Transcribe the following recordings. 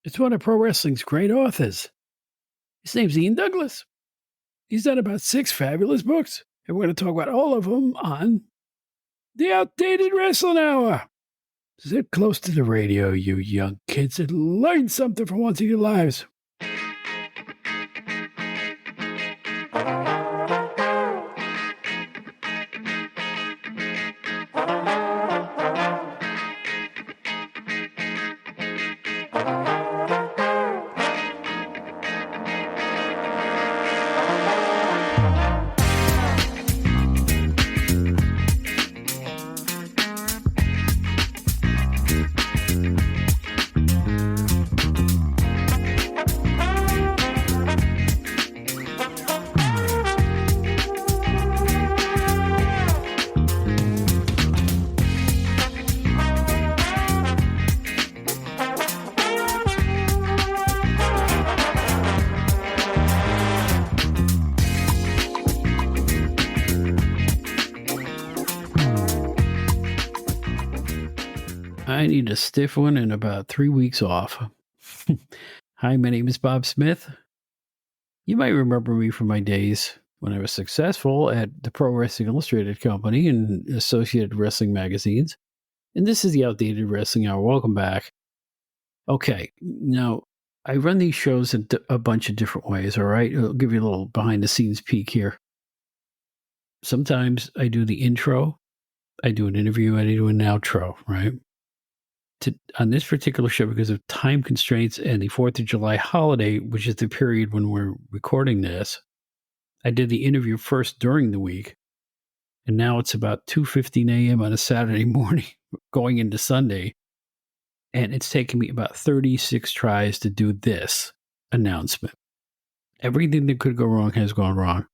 It's one of pro wrestling's great authors. His name's Ian Douglas. He's done about 6 fabulous books, and we're going to talk about all of them on the Outdated Wrestling Hour. Sit close to the radio, you young kids, and learn something for once in your lives. I need a stiff one and about 3 weeks off. Hi, my name is Bob Smith. You might remember me from my days when I was successful at the Pro Wrestling Illustrated Company and Associated Wrestling magazines. And this is the Outdated Wrestling Hour. Welcome back. Okay, now I run these shows in a bunch of different ways, all right? I'll give you a little behind-the-scenes peek here. Sometimes I do the intro, I do an interview, I do an outro, right? On this particular show, because of time constraints and the 4th of July holiday, which is the period when we're recording this, I did the interview first during the week, and now it's about 2:15 a.m. on a Saturday morning going into Sunday, and it's taken me about 36 tries to do this announcement. Everything that could go wrong has gone wrong.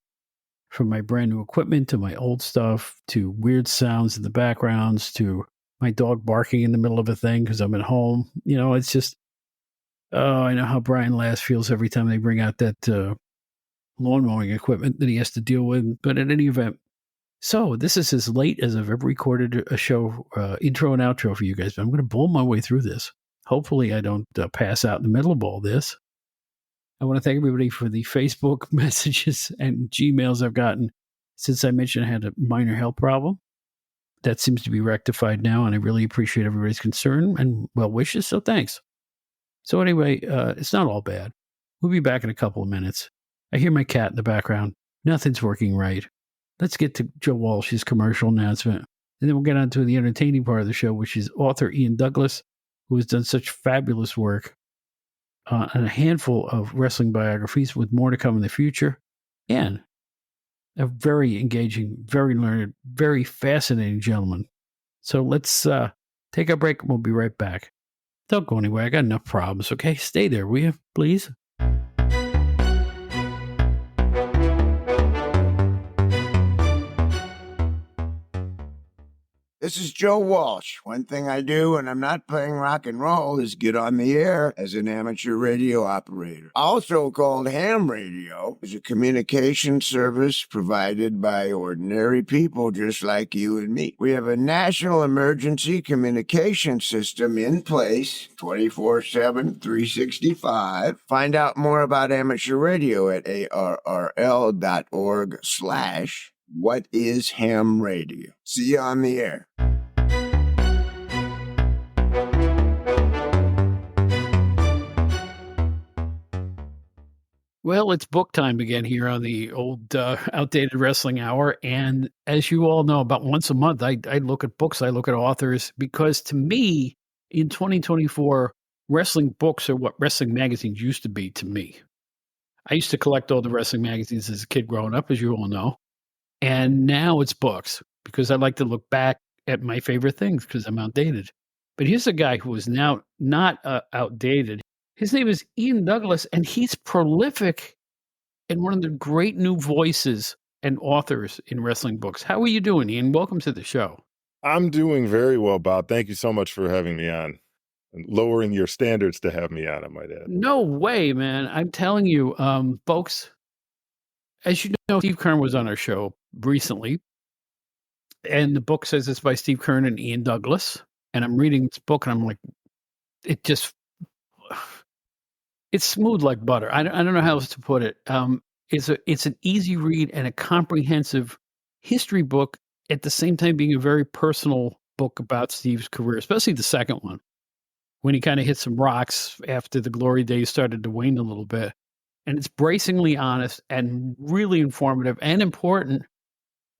From my brand new equipment to my old stuff to weird sounds in the backgrounds to my dog barking in the middle of a thing because I'm at home. You know, it's just, I know how Brian Last feels every time they bring out that lawn mowing equipment that he has to deal with. But in any event, so this is as late as I've ever recorded a show, intro and outro for you guys. But I'm going to blow my way through this. Hopefully I don't pass out in the middle of all this. I want to thank everybody for the Facebook messages and Gmails I've gotten since I mentioned I had a minor health problem. That seems to be rectified now, and I really appreciate everybody's concern and well wishes, so thanks. So anyway, it's not all bad. We'll be back in a couple of minutes. I hear my cat in the background. Nothing's working right. Let's get to Joe Walsh's commercial announcement, and then we'll get on to the entertaining part of the show, which is author Ian Douglas, who has done such fabulous work on a handful of wrestling biographies with more to come in the future, and a very engaging, very learned, very fascinating gentleman. So let's take a break and we'll be right back. Don't go anywhere. I got enough problems, okay? Stay there, will you, please? This is Joe Walsh. One thing I do when I'm not playing rock and roll is get on the air as an amateur radio operator. Also called ham radio, is a communication service provided by ordinary people just like you and me. We have a national emergency communication system in place 24/7, 365. Find out more about amateur radio at arrl.org/What is ham radio? See you on the air. Well, it's book time again here on the old Outdated Wrestling Hour. And as you all know, about once a month, I look at books, I look at authors, because to me, in 2024, wrestling books are what wrestling magazines used to be to me. I used to collect all the wrestling magazines as a kid growing up, as you all know. And now it's books because I like to look back at my favorite things because I'm outdated. But here's a guy who is now not outdated. His name is Ian Douglas, and he's prolific and one of the great new voices and authors in wrestling books. How are you doing, Ian? Welcome to the show. I'm doing very well, Bob. Thank you so much for having me on. And lowering your standards to have me on, I might add. No way, man. I'm telling you, folks, as you know, Steve Keirn was on our show recently. And the book says it's by Steve Keirn and Ian Douglas. And I'm reading this book and I'm like, it just, It's smooth like butter. I don't know how else to put it. It's an easy read and a comprehensive history book at the same time being a very personal book about Steve's career, especially the second one when he kind of hit some rocks after the glory days started to wane a little bit. And it's bracingly honest and really informative and important.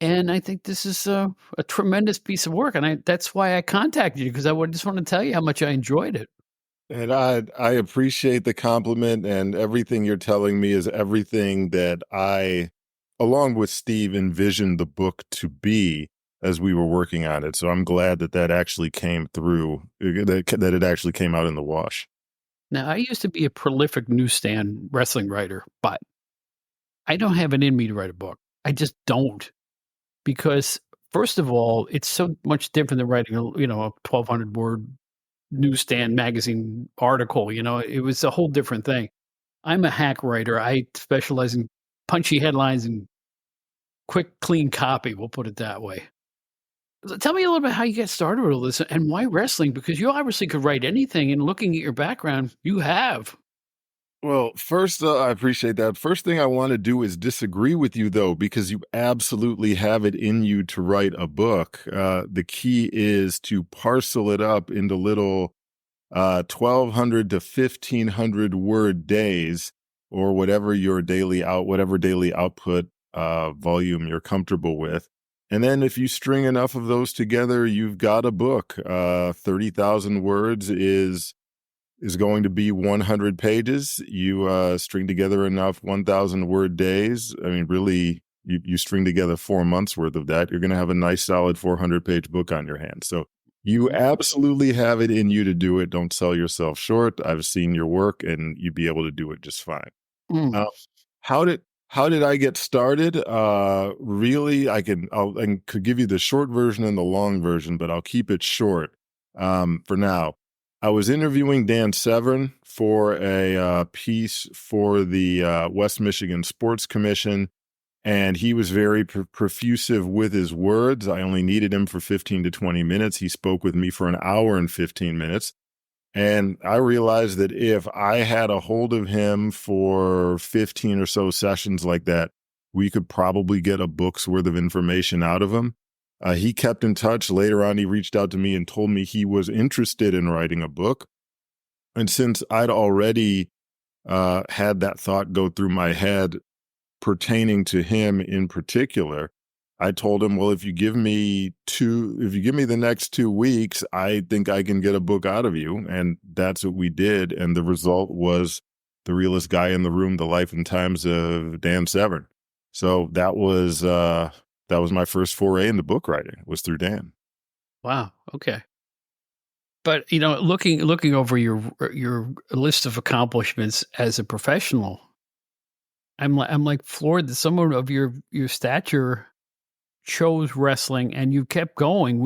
And I think this is a tremendous piece of work. And that's why I contacted you, because just want to tell you how much I enjoyed it. And I appreciate the compliment, and everything you're telling me is everything that I, along with Steve, envisioned the book to be as we were working on it. So I'm glad that that actually came through, that it actually came out in the wash. Now, I used to be a prolific newsstand wrestling writer, but I don't have it in me to write a book. I just don't. Because first of all, it's so much different than writing a 1,200 word newsstand magazine article. It was a whole different thing. I'm a hack writer. I specialize in punchy headlines and quick, clean copy. We'll put it that way. Tell me a little bit how you got started with all this and why wrestling, because you obviously could write anything, and looking at your background, you have. Well, first, I appreciate that. First thing I want to do is disagree with you, though, because you absolutely have it in you to write a book. The key is to parcel it up into little 1,200 to 1,500 word days, or whatever whatever daily output volume you're comfortable with. And then if you string enough of those together, you've got a book. 30,000 words is going to be 100 pages. You string together enough 1,000 word days. I mean, really, you string together 4 months worth of that. You're going to have a nice, solid 400-page book on your hands. So you absolutely have it in you to do it. Don't sell yourself short. I've seen your work, and you'd be able to do it just fine. Mm. How did I get started? Really, I could give you the short version and the long version, but I'll keep it short for now. I was interviewing Dan Severn for a piece for the West Michigan Sports Commission, and he was very profusive with his words. I only needed him for 15 to 20 minutes. He spoke with me for an hour and 15 minutes. And I realized that if I had a hold of him for 15 or so sessions like that, we could probably get a book's worth of information out of him. He kept in touch. Later on, he reached out to me and told me he was interested in writing a book. And since I'd already had that thought go through my head pertaining to him in particular, I told him, well, if you give me the next 2 weeks, I think I can get a book out of you. And that's what we did. And the result was The Realest Guy in the Room, The Life and Times of Dan Severn. So that was my first foray into book writing, was through Dan. Wow. Okay. But looking over your list of accomplishments as a professional, I'm like floored that someone of your stature chose wrestling and you kept going.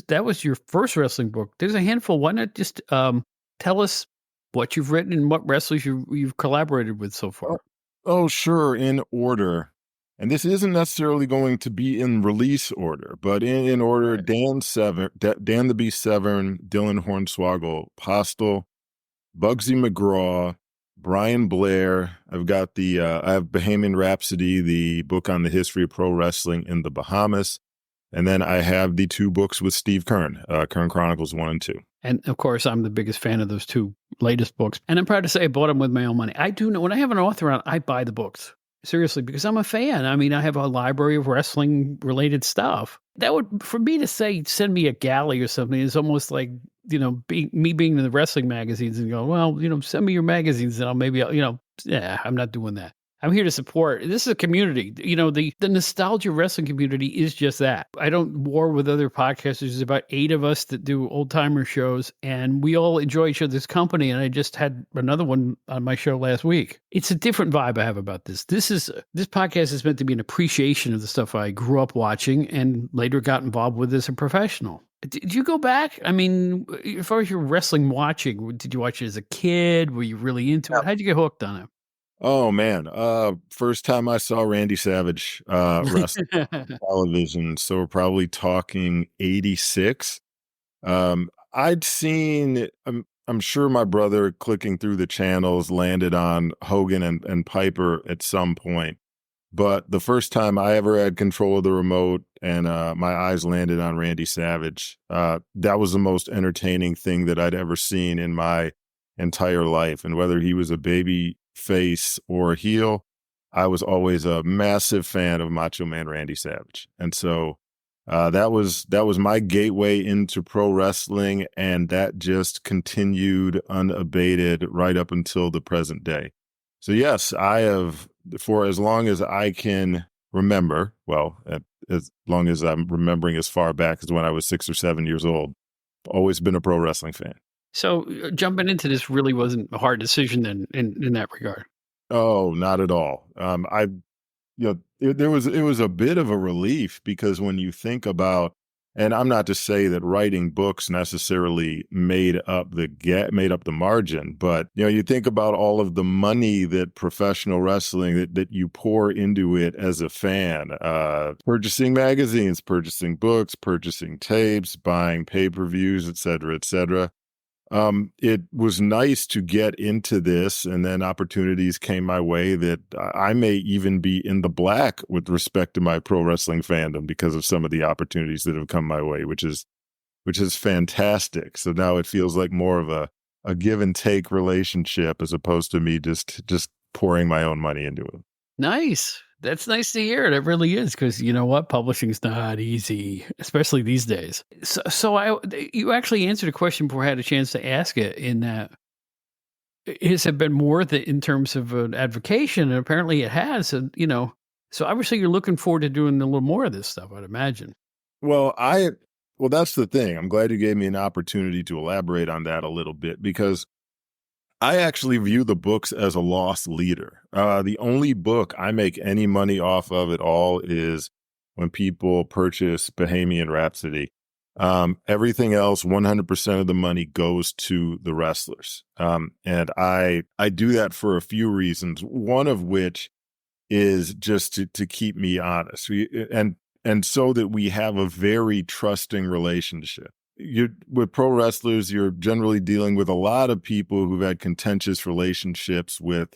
That was your first wrestling book. There's a handful. Why not just tell us what you've written and what wrestlers you've collaborated with so far? Oh, sure, in order. And this isn't necessarily going to be in release order, but in order: Right. Dan the Beast Severn, Dylan Hornswoggle Postel, Bugsy McGraw, Brian Blair. I have Bahamian Rhapsody, the book on the history of pro wrestling in the Bahamas. And then I have the 2 books with Steve Keirn, Keirn Chronicles 1 and 2. And of course, I'm the biggest fan of those 2 latest books. And I'm proud to say I bought them with my own money. I do know when I have an author on, I buy the books. Seriously, because I'm a fan. I mean, I have a library of wrestling related stuff. That would, for me to say, send me a galley or something is almost like, being in the wrestling magazines and go, well, send me your magazines and I'm not doing that. I'm here to support. This is a community. The nostalgia wrestling community is just that. I don't war with other podcasters. There's about 8 of us that do old timer shows, and we all enjoy each other's company. And I just had another one on my show last week. It's a different vibe I have about this. This podcast is meant to be an appreciation of the stuff I grew up watching and later got involved with as a professional. Did you go back? I mean, as far as your wrestling watching, did you watch it as a kid? Were you really into it? How'd you get hooked on it? Oh, man. First time I saw Randy Savage wrestle television, so we're probably talking 86. I'd seen, I'm I'm sure my brother clicking through the channels landed on Hogan and Piper at some point. But the first time I ever had control of the remote and my eyes landed on Randy Savage, that was the most entertaining thing that I'd ever seen in my entire life. And whether he was a baby face or a heel, I was always a massive fan of Macho Man Randy Savage. And so that was my gateway into pro wrestling, and that just continued unabated right up until the present day. So yes, I have, for as long as I can remember, well, as long as I'm remembering as far back as when I was 6 or 7 years old, always been a pro wrestling fan. So jumping into this really wasn't a hard decision then in that regard. Oh, not at all. It was a bit of a relief, because when you think about, and I'm not to say that writing books necessarily made up the margin, but you think about all of the money that professional wrestling that you pour into it as a fan, purchasing magazines, purchasing books, purchasing tapes, buying pay-per-views, et cetera, et cetera. It was nice to get into this, and then opportunities came my way that I may even be in the black with respect to my pro wrestling fandom because of some of the opportunities that have come my way, which is fantastic. So now it feels like more of a give and take relationship as opposed to me just pouring my own money into it. Nice. That's nice to hear. It really is, because you know what? Publishing's not easy, especially these days. You actually answered a question before I had a chance to ask it, in that, has it been worth it in terms of an advocation? And apparently it has. And, so obviously you're looking forward to doing a little more of this stuff, I'd imagine. Well, that's the thing. I'm glad you gave me an opportunity to elaborate on that a little bit, because I actually view the books as a lost leader. The only book I make any money off of at all is when people purchase Bohemian Rhapsody. Everything else, 100% of the money goes to the wrestlers. And I do that for a few reasons, one of which is just to keep me honest, and so that we have a very trusting relationship. With pro wrestlers, you're generally dealing with a lot of people who've had contentious relationships with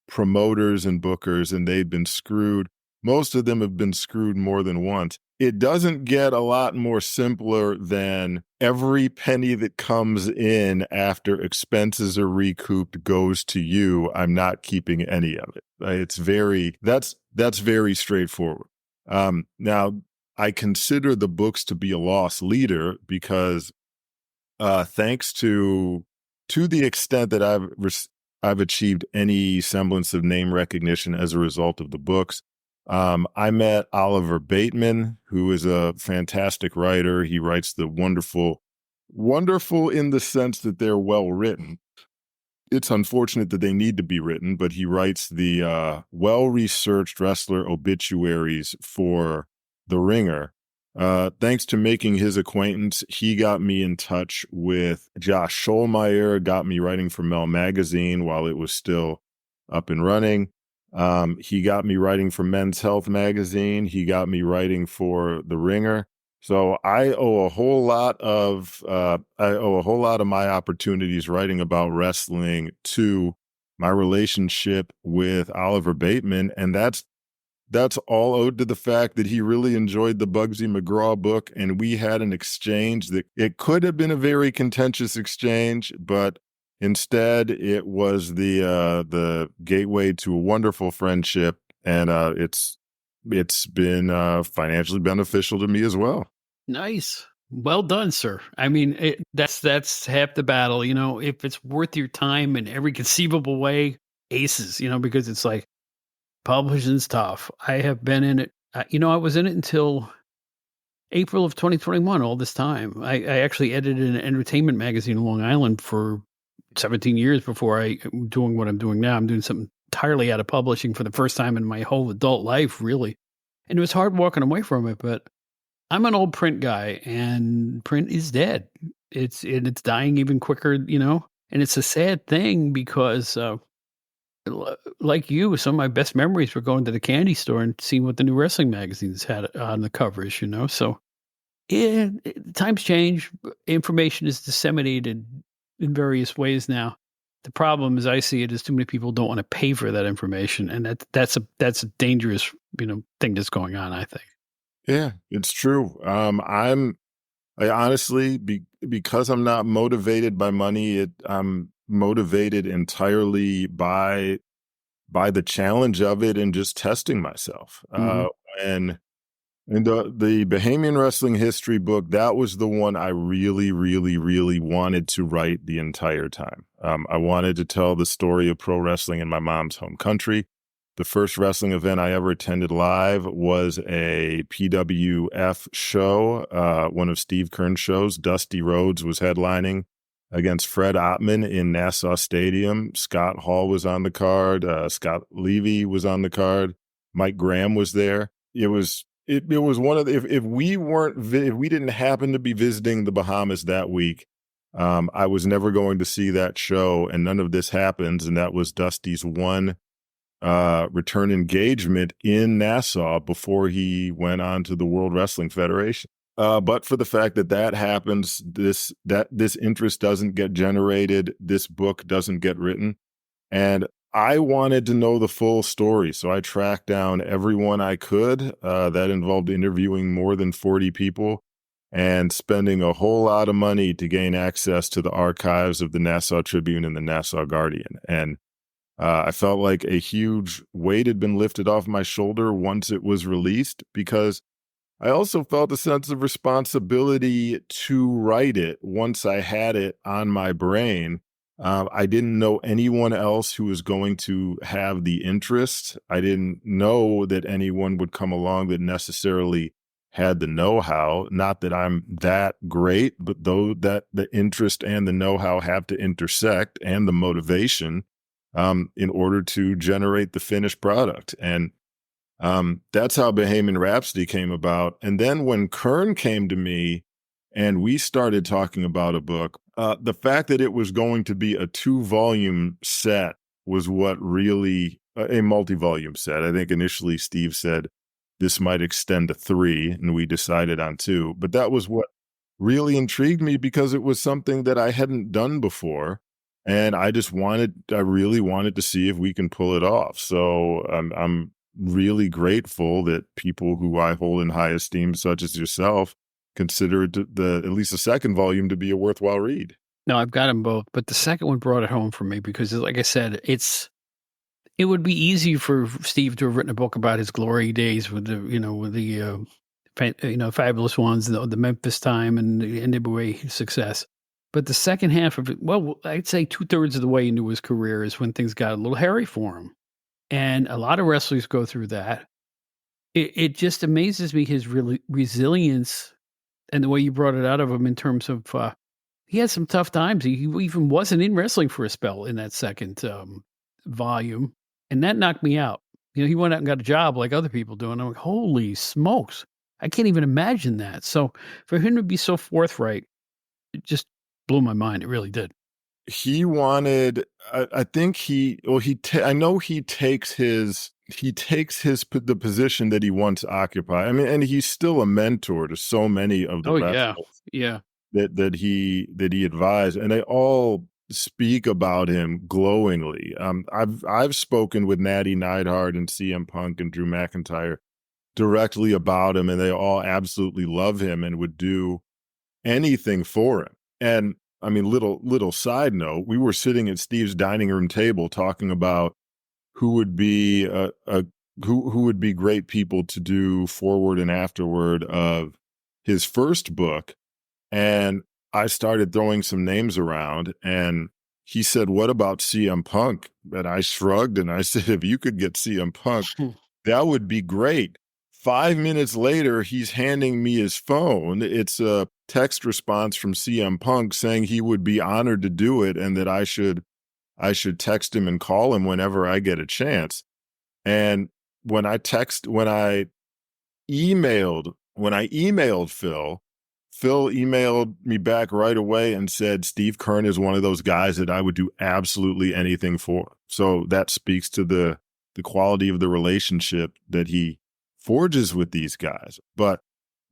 promoters and bookers, and they've been screwed. Most of them have been screwed more than once. It doesn't get a lot more simpler than every penny that comes in after expenses are recouped goes to you. I'm not keeping any of it. That's very straightforward. Now, I consider the books to be a lost leader because, thanks to the extent that I've achieved any semblance of name recognition as a result of the books, I met Oliver Bateman, who is a fantastic writer. He writes the wonderful in the sense that they're well written. It's unfortunate that they need to be written, but he writes the well-researched wrestler obituaries for The Ringer. Thanks to making his acquaintance, he got me in touch with Josh Scholmeyer, got me writing for Mel Magazine while it was still up and running. He got me writing for Men's Health Magazine. He got me writing for The Ringer. So I owe a whole lot of my opportunities writing about wrestling to my relationship with Oliver Bateman, and that's all owed to the fact that he really enjoyed the Bugsy McGraw book, and we had an exchange that it could have been a very contentious exchange, but instead it was the gateway to a wonderful friendship, and it's been financially beneficial to me as well. Nice. Well done, sir. I mean, that's half the battle. If it's worth your time in every conceivable way, aces, because it's like, publishing's tough. I have been in it. I was in it until April of 2021, all this time. I actually edited an entertainment magazine in Long Island for 17 years before I'm doing what I'm doing now. I'm doing something entirely out of publishing for the first time in my whole adult life, really. And it was hard walking away from it, but I'm an old print guy, and print is dead. It's dying even quicker, and it's a sad thing because, like you, some of my best memories were going to the candy store and seeing what the new wrestling magazines had on the covers, So, times change. Information is disseminated, in various ways now. The problem, as I see it, is too many people don't want to pay for that information, and that's a dangerous thing that's going on, I think. Yeah, it's true. I honestly, because I'm not motivated by money, I'm motivated entirely by the challenge of it and just testing myself. Mhm. And the Bahamian Wrestling History book, that was the one I really, really, really wanted to write the entire time. I wanted to tell the story of pro wrestling in my mom's home country. The first wrestling event I ever attended live was a PWF show, one of Steve Keirn's shows. Dusty Rhodes was headlining against Fred Ottman in Nassau Stadium. Scott Hall was on the card. Scott Levy was on the card. Mike Graham was there. It was one of the, if we didn't happen to be visiting the Bahamas that week, I was never going to see that show, and none of this happens. And that was Dusty's one return engagement in Nassau before he went on to the World Wrestling Federation. But for the fact that happens, this interest doesn't get generated, this book doesn't get written, and I wanted to know the full story, so I tracked down everyone I could. That involved interviewing more than 40 people and spending a whole lot of money to gain access to the archives of the Nassau Tribune and the Nassau Guardian. And I felt like a huge weight had been lifted off my shoulder once it was released, because I also felt a sense of responsibility to write it once I had it on my brain. I didn't know anyone else who was going to have the interest. I didn't know that anyone would come along that necessarily had the know-how. Not that I'm that great, but though that the interest and the know-how have to intersect, and the motivation, in order to generate the finished product. And that's how Bahamian Rhapsody came about. And then when Keirn came to me and we started talking about a book, the fact that it was going to be a 2-volume set was what really, a multi-volume set. I think initially Steve said this might extend to 3, and we decided on 2. But that was what really intrigued me, because it was something that I hadn't done before. And I really wanted to see if we can pull it off. So I'm really grateful that people who I hold in high esteem, such as yourself, consider at least the second volume to be a worthwhile read. No, I've got them both, but the second one brought it home for me because, like I said, it would be easy for Steve to have written a book about his glory days with the fabulous ones, the Memphis time and the NWA success. But the second half of it, well, I'd say 2/3 of the way into his career is when things got a little hairy for him. And a lot of wrestlers go through that. It just amazes me, his resilience and the way you brought it out of him in terms of, he had some tough times. He even wasn't in wrestling for a spell in that second volume, and that knocked me out. He went out and got a job like other people do, and I'm like, holy smokes, I can't even imagine that. So for him to be so forthright, it just blew my mind. It really did. He wanted, I think I know he takes the position that he once occupied. I mean, and he's still a mentor to so many of the Oh wrestlers yeah. that he advised, and they all speak about him glowingly. I've spoken with Natty Neidhart and CM Punk and Drew McIntyre directly about him, and they all absolutely love him and would do anything for him. And I mean, little side note, we were sitting at Steve's dining room table talking about who would be who would be great people to do forward and afterward of his first book. And I started throwing some names around, and he said, "What about CM Punk?" And I shrugged and I said, "If you could get CM Punk, that would be great." 5 minutes later, he's handing me his phone. It's a text response from CM Punk saying he would be honored to do it, and that I should text him and call him whenever I get a chance. And when I emailed Phil emailed me back right away and said, "Steve Keirn is one of those guys that I would do absolutely anything for." So that speaks to the quality of the relationship that he forges with these guys. But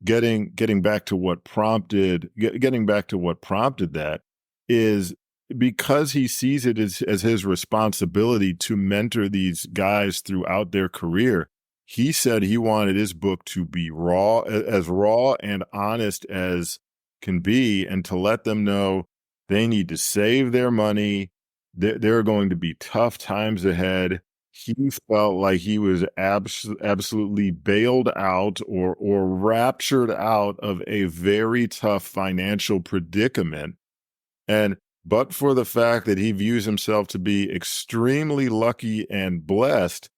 getting back to what prompted that is because he sees it as his responsibility to mentor these guys throughout their career, he said he wanted his book to be raw and honest as can be, and to let them know they need to save their money. There are going to be tough times ahead. He felt like he was absolutely bailed out or raptured out of a very tough financial predicament. And but for the fact that he views himself to be extremely lucky and blessed,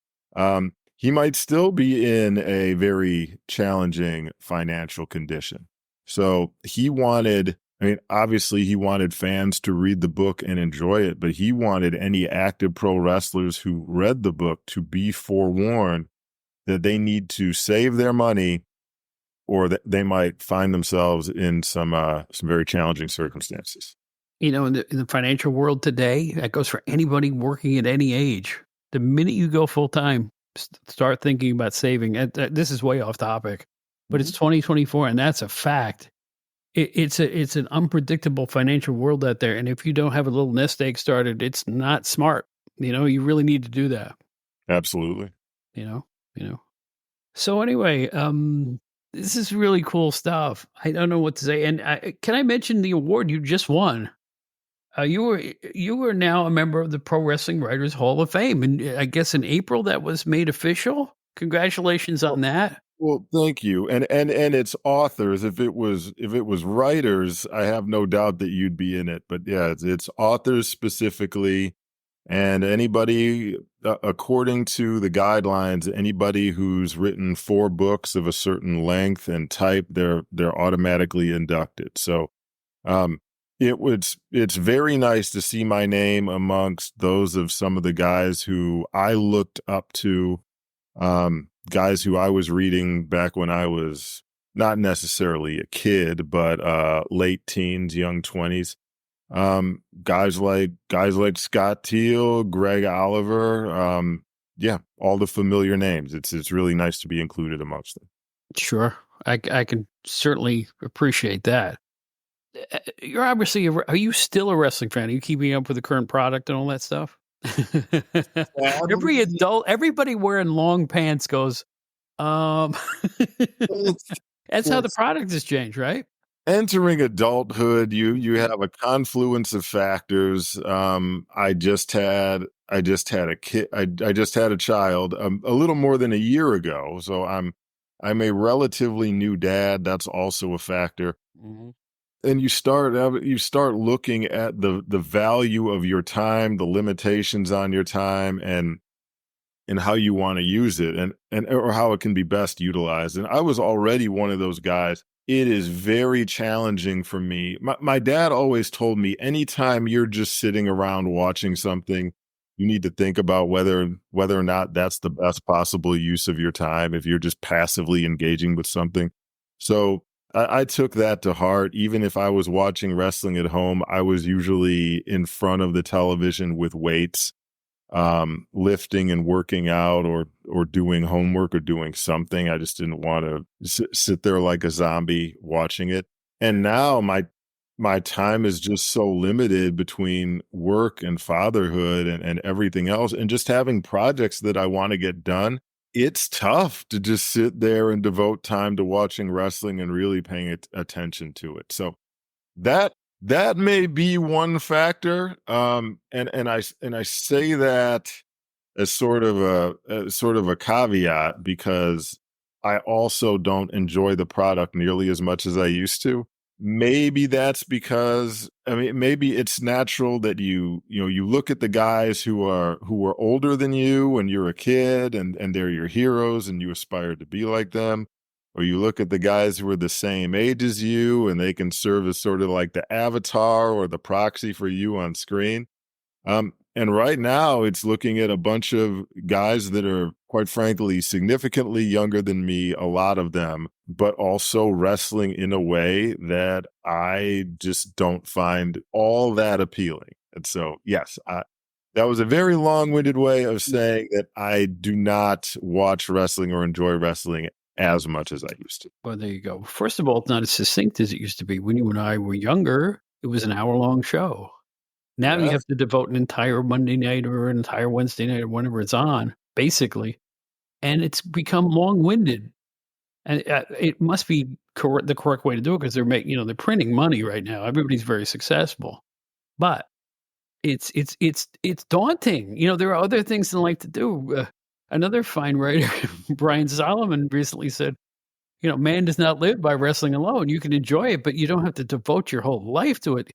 he might still be in a very challenging financial condition. So he wanted, I mean, obviously he wanted fans to read the book and enjoy it, but he wanted any active pro wrestlers who read the book to be forewarned that they need to save their money, or that they might find themselves in some very challenging circumstances. You know, in the financial world today, that goes for anybody working at any age. The minute you go full time, start thinking about saving. This is way off topic, but it's 2024, and that's a fact. It's an unpredictable financial world out there, and if you don't have a little nest egg started, it's not smart. You know, you really need to do that. Absolutely. You know. So anyway, this is really cool stuff. I don't know what to say. And can I mention the award you just won? You were now a member of the Pro Wrestling Writers Hall of Fame, and I guess in April that was made official. Congratulations on that. Well, thank you. And it's authors. If it was writers, I have no doubt that you'd be in it. But yeah, it's authors specifically, and anybody, according to the guidelines, anybody who's written 4 books of a certain length and type, they're automatically inducted. So, it's very nice to see my name amongst those of some of the guys who I looked up to, guys who I was reading back when I was not necessarily a kid, but late teens, young 20s. Guys like Scott Teal, Greg Oliver, yeah, all the familiar names. It's really nice to be included amongst them. Sure, I can certainly appreciate that. You're obviously are you still a wrestling fan? Are you keeping up with the current product and all that stuff? Everybody wearing long pants goes, that's how the product has changed, right? Entering adulthood, you have a confluence of factors. I just had a kid. I just had a child a little more than a year ago, so I'm a relatively new dad. That's also a factor. Mm-hmm. And you start looking at the value of your time, the limitations on your time, and how you want to use it, and or how it can be best utilized. And I was already one of those guys. It is very challenging for me. My dad always told me, anytime you're just sitting around watching something, you need to think about whether or not that's the best possible use of your time, if you're just passively engaging with something. So I took that to heart. Even if I was watching wrestling at home, I was usually in front of the television with weights, lifting and working out, or doing homework or doing something. I just didn't want to sit there like a zombie watching it. And now my time is just so limited between work and fatherhood and everything else, and just having projects that I want to get done. It's tough to just sit there and devote time to watching wrestling and really paying attention to it. So that may be one factor. And I say that as sort of a caveat, because I also don't enjoy the product nearly as much as I used to. Maybe that's because, I mean, maybe it's natural that you look at the guys who are older than you when you're a kid, and they're your heroes and you aspire to be like them. Or you look at the guys who are the same age as you, and they can serve as sort of like the avatar or the proxy for you on screen. And right now it's looking at a bunch of guys that are, quite frankly, significantly younger than me, a lot of them, but also wrestling in a way that I just don't find all that appealing. And so, yes, that was a very long-winded way of saying that I do not watch wrestling or enjoy wrestling as much as I used to. Well, there you go. First of all, it's not as succinct as it used to be. When you and I were younger, it was an hour-long show. Now you Yes. have to devote an entire Monday night or an entire Wednesday night or whenever it's on, basically, and it's become long-winded. And, it must be the correct way to do it because they're printing money right now. Everybody's very successful, but it's daunting. There are other things in life to do. Another fine writer, Brian Solomon, recently said, man does not live by wrestling alone. You can enjoy it, but you don't have to devote your whole life to it.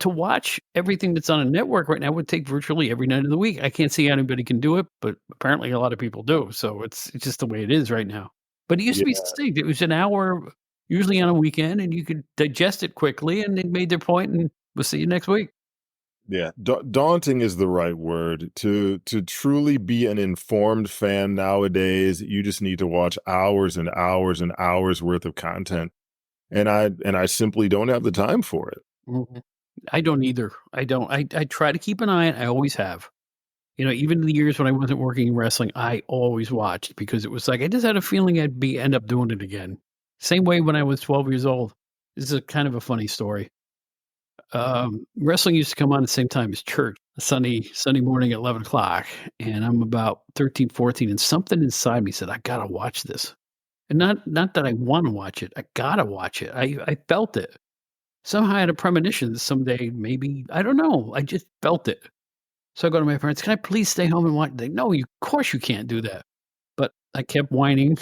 To watch everything that's on a network right now would take virtually every night of the week. I can't see how anybody can do it, but apparently a lot of people do. So it's just the way it is right now. But it used to be Yeah. succinct. It was an hour, usually on a weekend, and you could digest it quickly, and they made their point, and we'll see you next week. Yeah, daunting is the right word. To truly be an informed fan nowadays, you just need to watch hours and hours and hours worth of content, and I simply don't have the time for it. Mhm. I don't either. I don't. I try to keep an eye on it. I always have. Even in the years when I wasn't working in wrestling, I always watched because it was like I just had a feeling end up doing it again. Same way when I was 12 years old. This is a kind of a funny story. Wrestling used to come on at the same time as church, Sunday morning at 11 o'clock, and I'm about 13, 14, and something inside me said, "I gotta watch this." And not that I wanna watch it, I gotta watch it. I felt it. Somehow I had a premonition that someday, maybe I don't know, I just felt it. So I go to my parents, "Can I please stay home and watch?" They, "No, of course you can't do that." But I kept whining.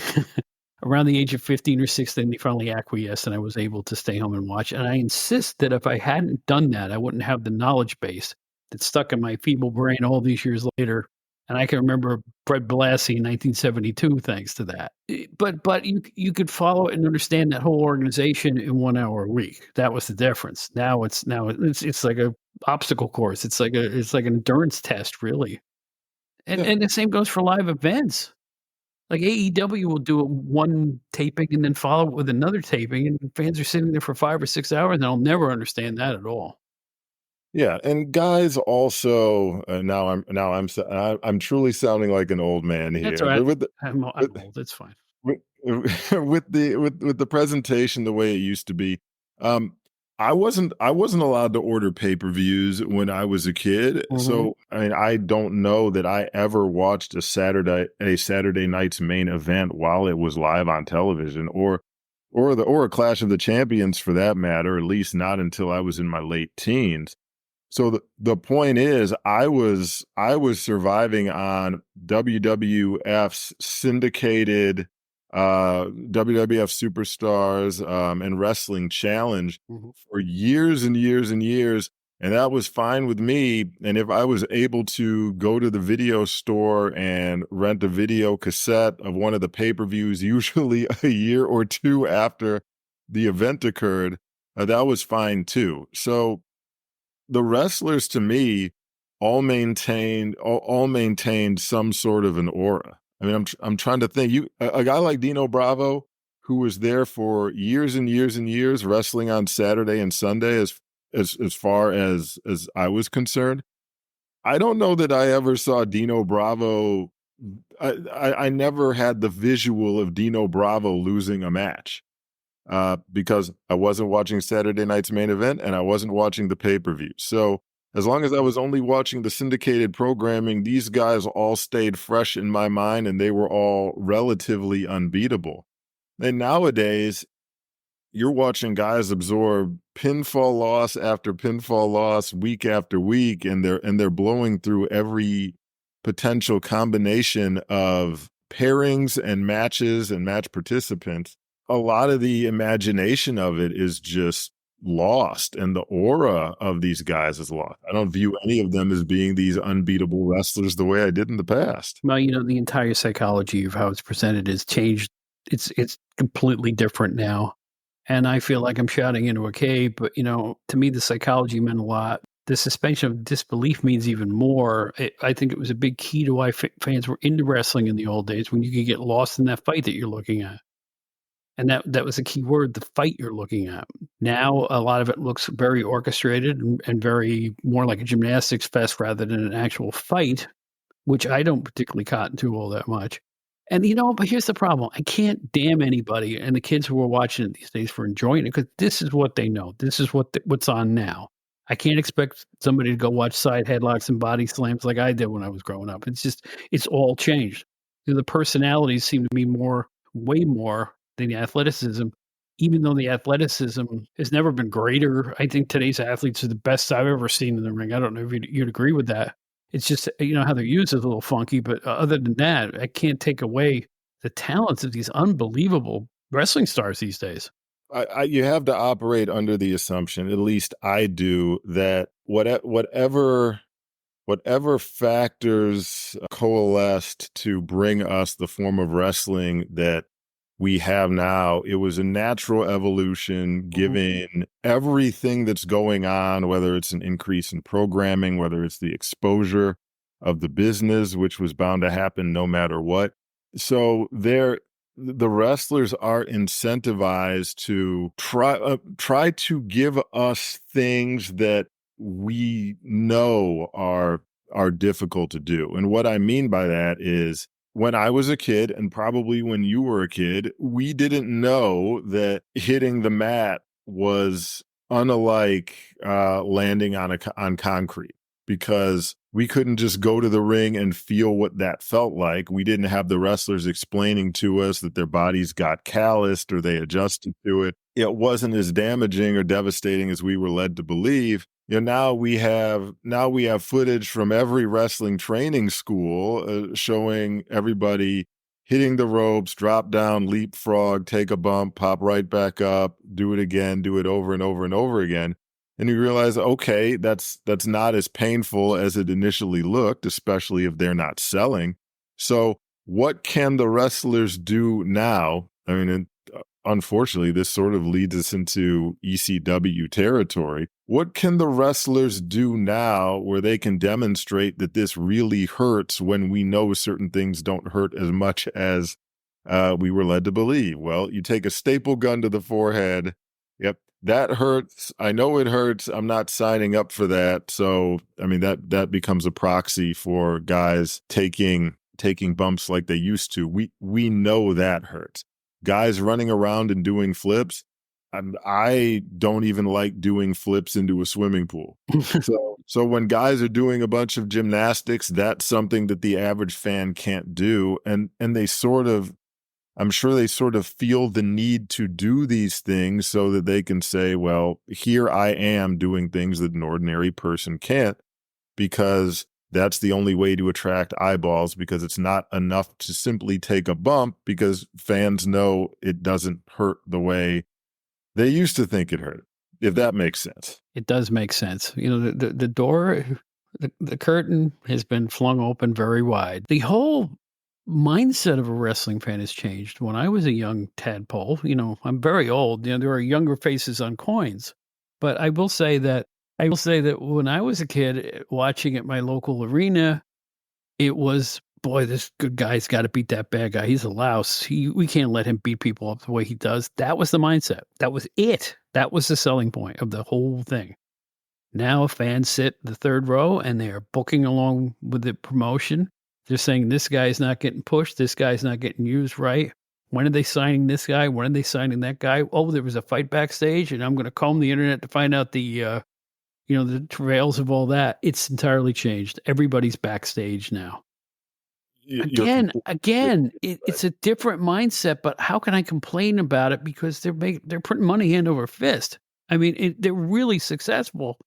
Around the age of 15 or 16, they finally acquiesced, and I was able to stay home and watch, and I insist that if I hadn't done that, I wouldn't have the knowledge base that's stuck in my feeble brain all these years later, and I can remember Fred Blassie in 1972 thanks to that. But you could follow it and understand that whole organization in 1 hour a week. That was the difference. Now it's like a obstacle course. It's like an endurance test, really. And Yeah. and the same goes for live events. Like AEW will do one taping and then follow it with another taping, and fans are sitting there for 5 or 6 hours, and I'll never understand that at all. Yeah, and guys also, I'm truly sounding like an old man That's here, all right. but I'm old, it's fine. with with the presentation the way it used to be, um, I wasn't allowed to order pay-per-views when I was a kid, Mhm. so, I mean, I don't know that I ever watched a Saturday night's main event while it was live on television, or a Clash of the Champions for that matter, at least not until I was in my late teens. So the point is, I was surviving on WWF's syndicated WWF Superstars and Wrestling Challenge Mhm. for years and years and years, and that was fine with me. And if I was able to go to the video store and rent a video cassette of one of the pay-per-views, usually a year or two after the event occurred, that was fine too. So the wrestlers to me all maintained some sort of an aura. I mean, I'm trying to think. A guy like Dino Bravo, who was there for years and years and years, wrestling on Saturday and Sunday, as far as I was concerned. I don't know that I ever saw Dino Bravo. I never had the visual of Dino Bravo losing a match because I wasn't watching Saturday night's main event and I wasn't watching the pay per view. So as long as I was only watching the syndicated programming, these guys all stayed fresh in my mind and they were all relatively unbeatable. And nowadays, you're watching guys absorb pinfall loss after pinfall loss week after week, and they're blowing through every potential combination of pairings and matches and match participants. A lot of the imagination of it is just lost, and the aura of these guys is lost. I don't view any of them as being these unbeatable wrestlers the way I did in the past. Well, the entire psychology of how it's presented has changed. It's completely different now, and I feel like I'm shouting into a cave, but, to me, the psychology meant a lot. The suspension of disbelief means even more. I think it was a big key to why fans were into wrestling in the old days when you could get lost in that fight that you're looking at. And that was a key word, the fight you're looking at. Now, a lot of it looks very orchestrated and very more like a gymnastics fest rather than an actual fight, which I don't particularly cotton to all that much. And, but here's the problem. I can't damn anybody and the kids who are watching it these days for enjoying it because this is what they know. This is what's on now. I can't expect somebody to go watch side headlocks and body slams like I did when I was growing up. It's all changed. The personalities seem to be way more than the athleticism, even though the athleticism has never been greater. I think today's athletes are the best I've ever seen in the ring. I don't know if you'd agree with that. It's just, how they're used is a little funky, but other than that, I can't take away the talents of these unbelievable wrestling stars these days. You have to operate under the assumption, at least I do, that whatever factors coalesced to bring us the form of wrestling that we have now, it was a natural evolution given everything that's going on, whether it's an increase in programming, whether it's the exposure of the business, which was bound to happen no matter what. So the wrestlers are incentivized to try to give us things that we know are difficult to do. And what I mean by that is, when I was a kid, and probably when you were a kid, we didn't know that hitting the mat was unlike landing on concrete, because we couldn't just go to the ring and feel what that felt like. We didn't have the wrestlers explaining to us that their bodies got calloused or they adjusted to it. It wasn't as damaging or devastating as we were led to believe. Now we have footage from every wrestling training school showing everybody hitting the ropes, drop down, leapfrog, take a bump, pop right back up, do it again, do it over and over and over again. And you realize, okay, that's not as painful as it initially looked, especially if they're not selling. So what can the wrestlers do now? I mean, unfortunately, this sort of leads us into ECW territory. What can the wrestlers do now where they can demonstrate that this really hurts when we know certain things don't hurt as much as we were led to believe? Well, you take a staple gun to the forehead. Yep, that hurts. I know it hurts. I'm not signing up for that. So, I mean, that becomes a proxy for guys taking bumps like they used to. We know that hurts. Guys running around and doing flips. I don't even like doing flips into a swimming pool. So when guys are doing a bunch of gymnastics, that's something that the average fan can't do. And I'm sure they sort of feel the need to do these things so that they can say, well, here I am doing things that an ordinary person can't, because that's the only way to attract eyeballs, because it's not enough to simply take a bump, because fans know it doesn't hurt the way they used to think it hurt, if that makes sense. It does make sense. The door, the curtain has been flung open very wide. The whole mindset of a wrestling fan has changed. When I was a young tadpole, I'm very old. There are younger faces on coins, but I will say that when I was a kid watching at my local arena, it was, boy, this good guy's got to beat that bad guy. He's a louse. We can't let him beat people up the way he does. That was the mindset. That was it. That was the selling point of the whole thing. Now fans sit the third row and they are booking along with the promotion. They're saying this guy's not getting pushed. This guy's not getting used right. When are they signing this guy? When are they signing that guy? Oh, there was a fight backstage, and I'm going to comb the internet to find out the travails of all that. It's entirely changed. Everybody's backstage now. Again, it's a different mindset, but how can I complain about it? Because they're putting money hand over fist. I mean, they're really successful.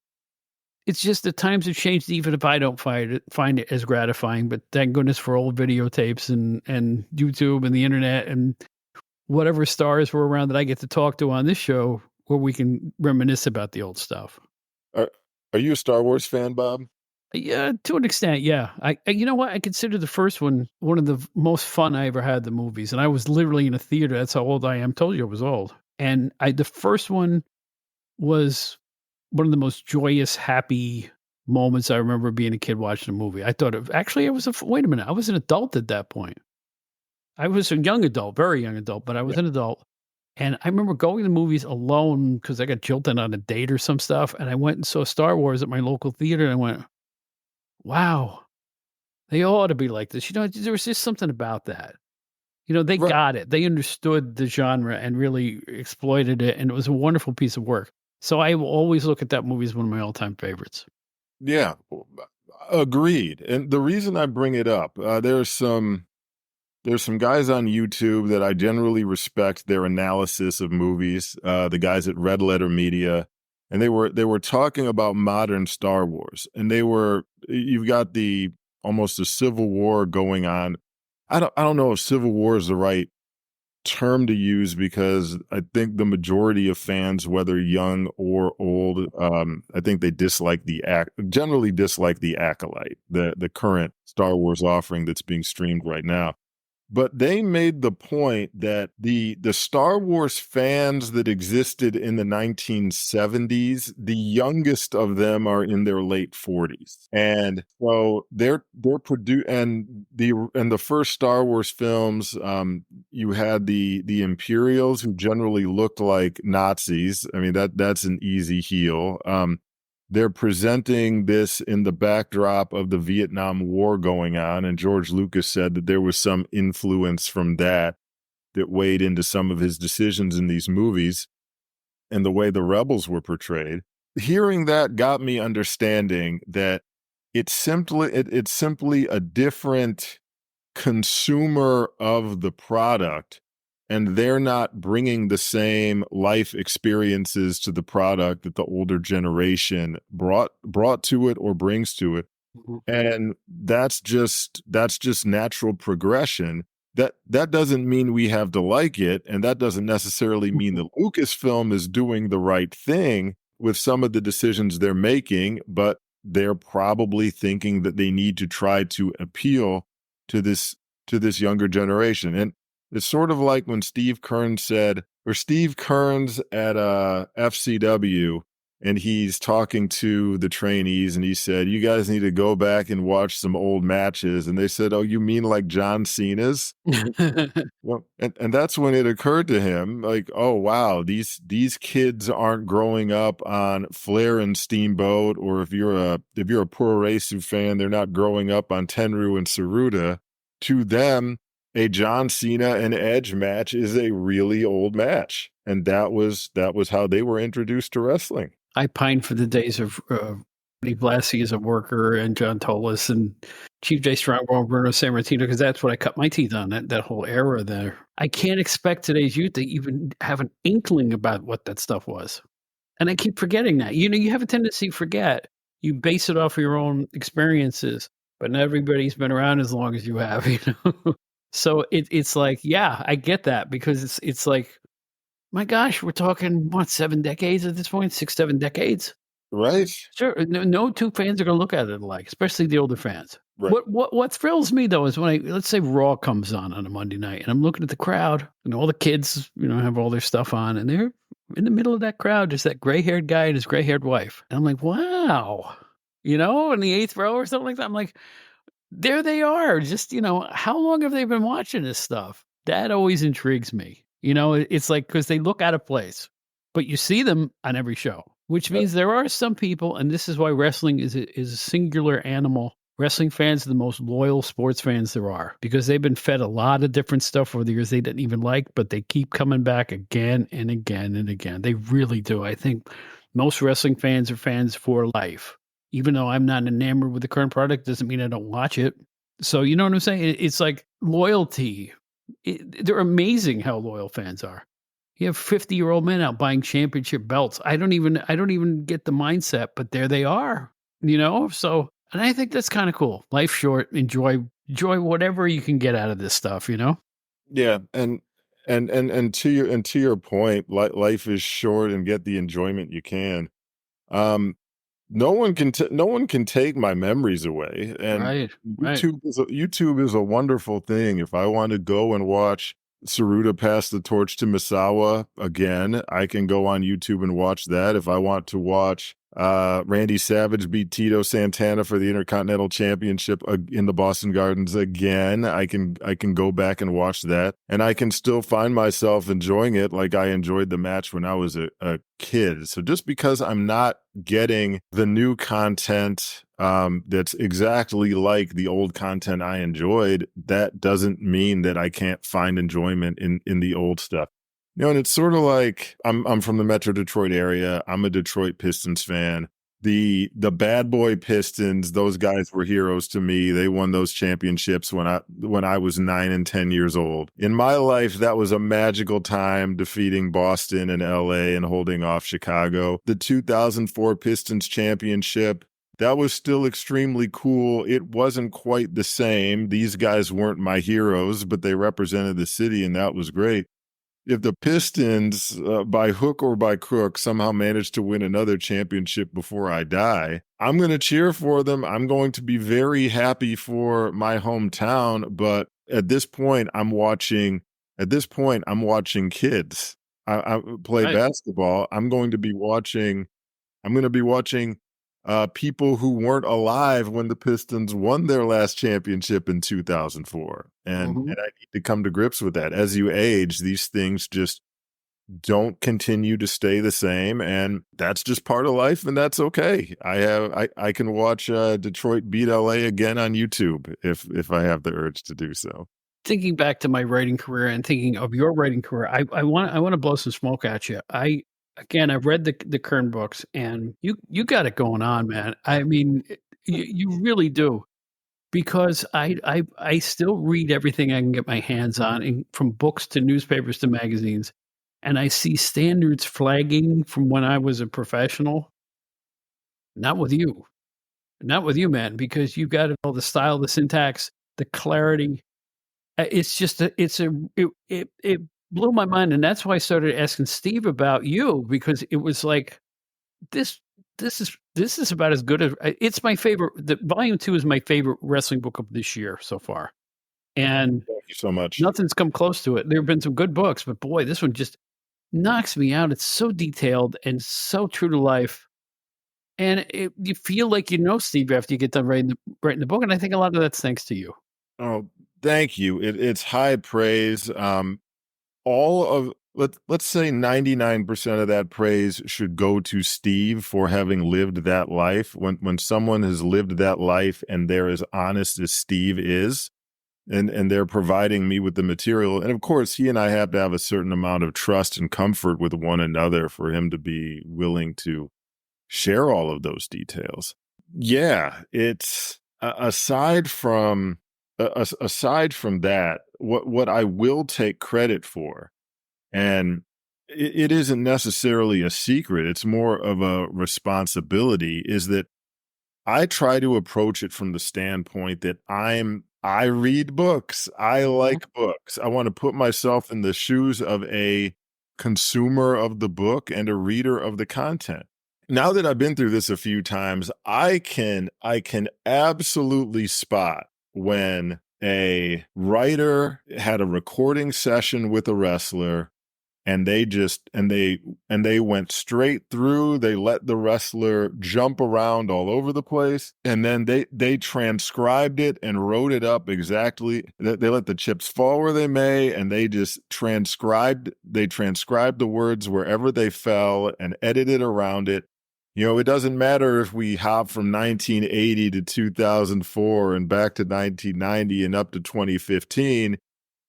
It's just the times have changed, even if I don't find it as gratifying. But thank goodness for old videotapes and YouTube and the internet and whatever stars were around that I get to talk to on this show, where we can reminisce about the old stuff. Are you a Star Wars fan, Bob? Yeah, to an extent, yeah. You know what? I consider the first one of the most fun I ever had, the movies. And I was literally in a theater. That's how old I am. Told you I was old. And the first one was one of the most joyous, happy moments I remember being a kid watching a movie. I thought wait a minute, I was an adult at that point. I was a young adult, very young adult, but I was an adult. And I remember going to the movies alone because I got jilted on a date or some stuff. And I went and saw Star Wars at my local theater, and I went, wow, they ought to be like this. There was just something about that. They got it. They understood the genre and really exploited it. And it was a wonderful piece of work. So I will always look at that movie as one of my all-time favorites. Yeah, agreed. And the reason I bring it up, there's some guys on YouTube that I generally respect their analysis of movies. The guys at Red Letter Media, and they were talking about modern Star Wars, and you've got the almost a civil war going on. I don't know if civil war is the right term to use, because I think the majority of fans, whether young or old, I think they generally dislike the Acolyte, the current Star Wars offering that's being streamed right now. But they made the point that the Star Wars fans that existed in the 1970s, the youngest of them are in their late 40s. And so they're and the first Star Wars films, you had the Imperials, who generally looked like Nazis. I mean, that's an easy heel. They're presenting this in the backdrop of the Vietnam War going on, and George Lucas said that there was some influence from that weighed into some of his decisions in these movies and the way the rebels were portrayed. Hearing that got me understanding that it's simply a different consumer of the product, and they're not bringing the same life experiences to the product that the older generation brought to it or brings to it. Mhm. And that's just natural progression. That doesn't mean we have to like it, and that doesn't necessarily mean that Lucasfilm is doing the right thing with some of the decisions they're making, but they're probably thinking that they need to try to appeal to this younger generation. And it's sort of like when Steve Keirn's at FCW, and he's talking to the trainees, and he said, "You guys need to go back and watch some old matches." And they said, "Oh, you mean like John Cena's?" Well, and that's when it occurred to him, like, oh wow, these kids aren't growing up on Flair and Steamboat, or if you're a Puroresu fan, they're not growing up on Tenryu and Saruta. To them, a John Cena and Edge match is a really old match, and that was how they were introduced to wrestling. I pine for the days of Buddy Blassie as a worker, and John Tolis and Chief J. Strongbow and Bruno Sammartino, because that's what I cut my teeth on, that whole era there. I can't expect today's youth to even have an inkling about what that stuff was. And I keep forgetting that. You have a tendency to forget. You base it off of your own experiences, but not everybody's been around as long as you have, So it's like, yeah, I get that, because it's like, my gosh, we're talking, what, 7 decades at this point? 6, 7 decades? Right. Sure. No two fans are going to look at it alike, especially the older fans. Right. What thrills me, though, is when let's say Raw comes on a Monday night, and I'm looking at the crowd, and all the kids, have all their stuff on, and they're in the middle of that crowd, just that gray-haired guy and his gray-haired wife. And I'm like, wow, in the 8th row or something like that. I'm like, there they are. Just, how long have they been watching this stuff? That always intrigues me. It's like, because they look out of place, but you see them on every show, which means there are some people, and this is why wrestling is a singular animal. Wrestling fans are the most loyal sports fans there are, because they've been fed a lot of different stuff over the years they didn't even like, but they keep coming back again and again and again. They really do. I think most wrestling fans are fans for life. Even though I'm not enamored with the current product, doesn't mean I don't watch it. So you know what I'm saying? It's like loyalty. They're amazing how loyal fans are. You have 50-year-old men out buying championship belts. I don't even get the mindset, but there they are. So, and I think that's kind of cool. Life's short. Enjoy whatever you can get out of this stuff. Yeah, and to your point, life is short, and get the enjoyment you can. No one can take my memories away, and Right. YouTube is a wonderful thing. If I want to go and watch Saruta pass the torch to Misawa again, I can go on YouTube and watch that. If I want to watch Randy Savage beat Tito Santana for the Intercontinental Championship in the Boston Gardens again, I can go back and watch that, and I can still find myself enjoying it like I enjoyed the match when I was a kid. So just because I'm not getting the new content that's exactly like the old content I enjoyed, that doesn't mean that I can't find enjoyment in the old stuff. And it's sort of like I'm from the Metro Detroit area. I'm a Detroit Pistons fan. The bad boy Pistons, those guys were heroes to me. They won those championships when I was 9 and 10 years old. In my life, that was a magical time, defeating Boston and LA and holding off Chicago. The 2004 Pistons championship, that was still extremely cool. It wasn't quite the same. These guys weren't my heroes, but they represented the city, and that was great. If the Pistons, by hook or by crook, somehow manage to win another championship before I die, I'm going to cheer for them. I'm going to be very happy for my hometown. But at this point, I'm watching kids. I play Right. basketball. I'm going to be watching people who weren't alive when the Pistons won their last championship in 2004. And I need to come to grips with that. As you age, these things just don't continue to stay the same. And that's just part of life, and that's okay. I can watch Detroit beat LA again on YouTube if I have the urge to do so. Thinking back to my writing career and thinking of your writing career, I want to blow some smoke at you. I've read the Keirn books, and you got it going on, man. I mean, you really do, because I still read everything I can get my hands on, and from books to newspapers to magazines, and I see standards flagging from when I was a professional. Not with you, man, because you've got all the style, the syntax, the clarity. It's just it blew my mind, and that's why I started asking Steve about you, because it was like this is about as good as it's my favorite. The volume 2 is my favorite wrestling book of this year so far, and Thank you so much. nothing's come close to it. There have been some good books, but boy, this one just knocks me out. It's so detailed and so true to life, and you feel like you know Steve after you get done writing the book, and I think a lot of that's thanks to you. Oh, thank you. It's high praise. Let's say 99% of that praise should go to Steve for having lived that life. When someone has lived that life and they're as honest as Steve is, and they're providing me with the material, and of course he and I have to have a certain amount of trust and comfort with one another for him to be willing to share all of those details. Yeah, it's aside from that, what I will take credit for, and it isn't necessarily a secret, it's more of a responsibility, is that I try to approach it from the standpoint that I read books. I like books. I want to put myself in the shoes of a consumer of the book and a reader of the content. Now that I've been through this a few times, I can absolutely spot when a writer had a recording session with a wrestler, and they went straight through. They let the wrestler jump around all over the place, and then they transcribed it and wrote it up exactly. They let the chips fall where they may, and they just transcribed the words wherever they fell and edited around it. It doesn't matter if we hop from 1980 to 2004 and back to 1990 and up to 2015,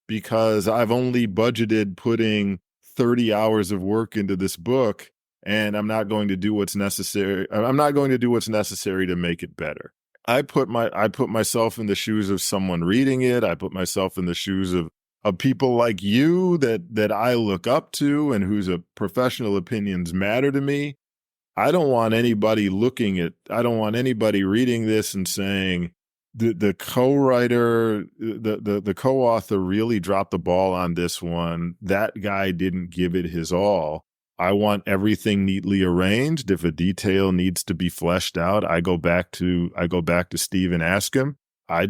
because I've only budgeted putting 30 hours of work into this book, and I'm not going to do what's necessary. I'm not going to do what's necessary to make it better. I put myself in the shoes of someone reading it. I put myself in the shoes of people like you that I look up to and whose professional opinions matter to me. I don't want anybody reading this and saying the co-writer, the co-author really dropped the ball on this one. That guy didn't give it his all. I want everything neatly arranged. If a detail needs to be fleshed out, I go back to Steve and ask him. I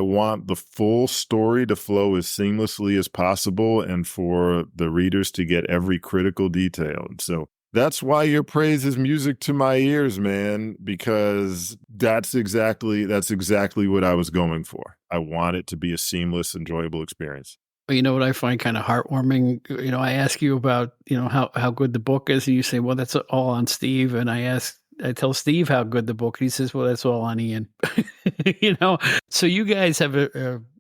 want the full story to flow as seamlessly as possible and for the readers to get every critical detail. And so that's why your praise is music to my ears, man, because that's exactly what I was going for. I want it to be a seamless, enjoyable experience. You know what I find kind of heartwarming? I ask you about, how good the book is, and you say, well, that's all on Steve. And I tell Steve how good the book, and he says, well, that's all on Ian. So you guys have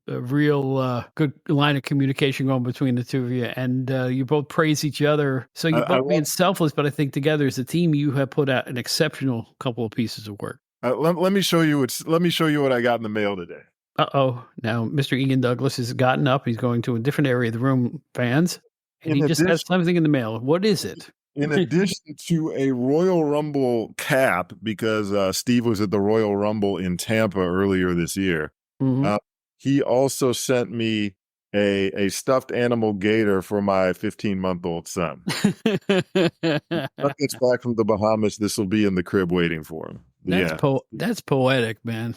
a real good line of communication going between the two of you, and you both praise each other. So you're both being selfless, but I think together as a team, you have put out an exceptional couple of pieces of work. Let me show you what I got in the mail today. Uh-oh. Now, Mr. Ian Douglas has gotten up. He's going to a different area of the room, fans, and he just got something in the mail. What is it? In addition to a Royal Rumble cap, because Steve was at the Royal Rumble in Tampa earlier this year, he also sent me a stuffed animal gator for my 15-month-old son. When he gets back from the Bahamas, this will be in the crib waiting for him. That's poetic, man.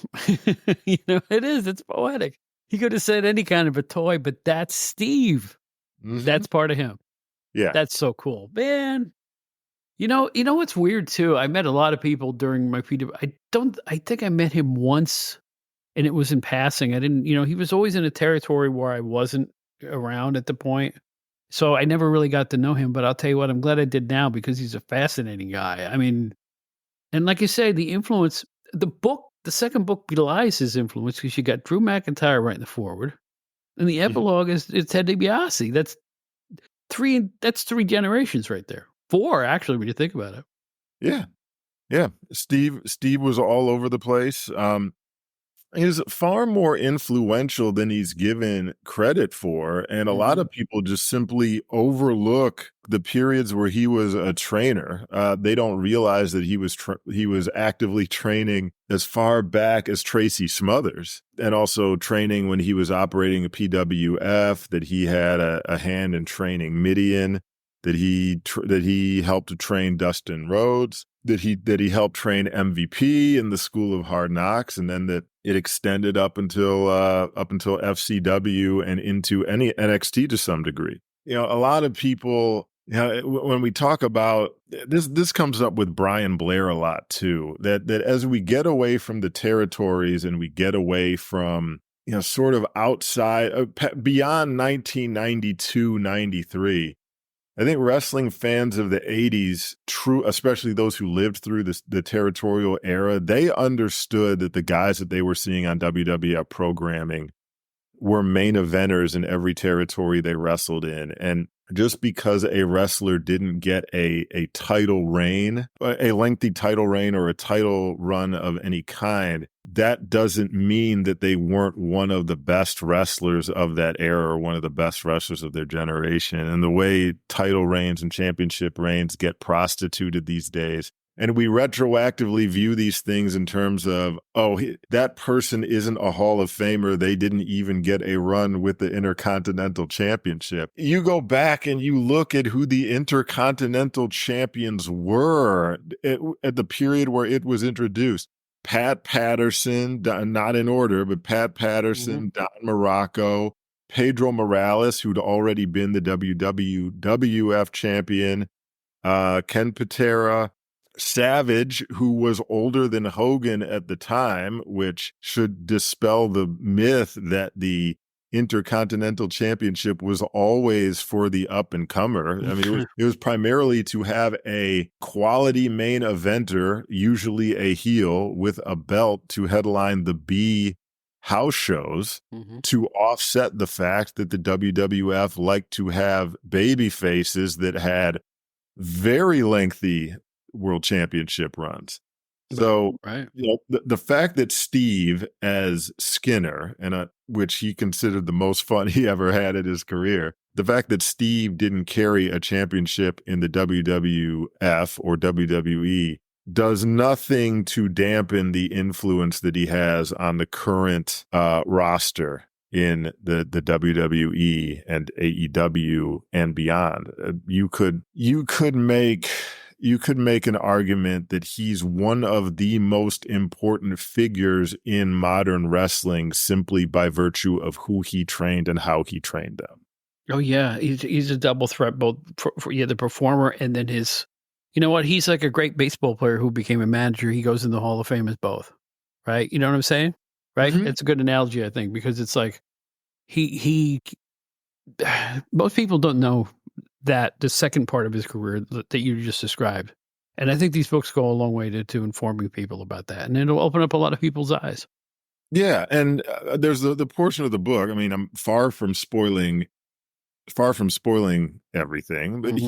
It is. It's poetic. He could have said any kind of a toy, but that's Steve. That's part of him. Yeah. That's so cool, man. You know what's weird too? I met a lot of people during my PW. I think I met him once, and it was in passing. I didn't, he was always in a territory where I wasn't around at the point. So I never really got to know him, but I'll tell you what, I'm glad I did now because he's a fascinating guy. I mean, and like you say, the influence, the second book belies his influence because you got Drew McIntyre right in the forward. And the epilogue is Ted DiBiase. That's three generations right there. 4, actually, when you think about it. Yeah. Steve was all over the place. He's far more influential than he's given credit for. And a lot of people just simply overlook the periods where he was a trainer. They don't realize that he was actively training as far back as Tracy Smothers, and also training when he was operating a PWF, that he had a hand in training Midian, that he helped to train Dustin Rhodes, that he helped train MVP in the School of Hard Knocks, and then that it extended up until FCW and into any NXT to some degree. A lot of people, when we talk about this comes up with Brian Blair a lot too, that as we get away from the territories and we get away from, sort of outside, beyond 1992-93, I think wrestling fans of the 80s, especially those who lived through the territorial era, they understood that the guys that they were seeing on WWF programming were main eventers in every territory they wrestled in. And just because a wrestler didn't get a title reign, a lengthy title reign or a title run of any kind, that doesn't mean that they weren't one of the best wrestlers of that era or one of the best wrestlers of their generation. And the way title reigns and championship reigns get prostituted these days, and we retroactively view these things in terms of, that person isn't a Hall of Famer. They didn't even get a run with the Intercontinental Championship. You go back and you look at who the Intercontinental Champions were at the period where it was introduced. Pat Patterson, not in order, but Pat Patterson, Don Morocco, Pedro Morales, who'd already been the WWF champion, Ken Patera, Savage, who was older than Hogan at the time, which should dispel the myth that the Intercontinental Championship was always for the up-and-comer. I mean, it was primarily to have a quality main eventer, usually a heel, with a belt to headline the B house shows to offset the fact that the WWF liked to have baby faces that had very lengthy world championship runs. So, the fact that Steve, as Skinner, and which he considered the most fun he ever had in his career, the fact that Steve didn't carry a championship in the WWF or WWE does nothing to dampen the influence that he has on the current roster in the WWE and AEW and beyond. You could make an argument that he's one of the most important figures in modern wrestling simply by virtue of who he trained and how he trained them. Oh yeah, he's a double threat, both for the performer and then his. You know what? He's like a great baseball player who became a manager. He goes in the Hall of Fame as both, right? You know what I'm saying? Right? It's a good analogy, I think, because it's like he. Most people don't know that the second part of his career that you just described. And I think these books go a long way to informing people about that. And it'll open up a lot of people's eyes. Yeah, and there's the portion of the book. I mean, I'm far from spoiling everything, but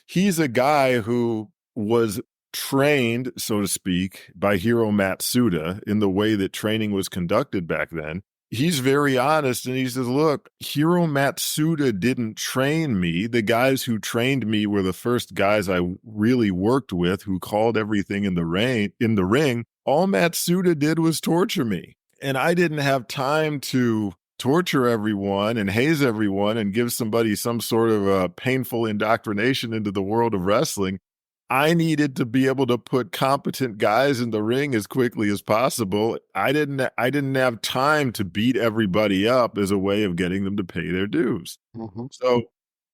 he's a guy who was trained, so to speak, by Hiro Matsuda in the way that training was conducted back then. He's very honest and he says, look, Hiro Matsuda didn't train me. The guys who trained me were the first guys I really worked with who called everything in the ring. All Matsuda did was torture me. And I didn't have time to torture everyone and haze everyone and give somebody some sort of painful indoctrination into the world of wrestling. I needed to be able to put competent guys in the ring as quickly as possible. I didn't have time to beat everybody up as a way of getting them to pay their dues. So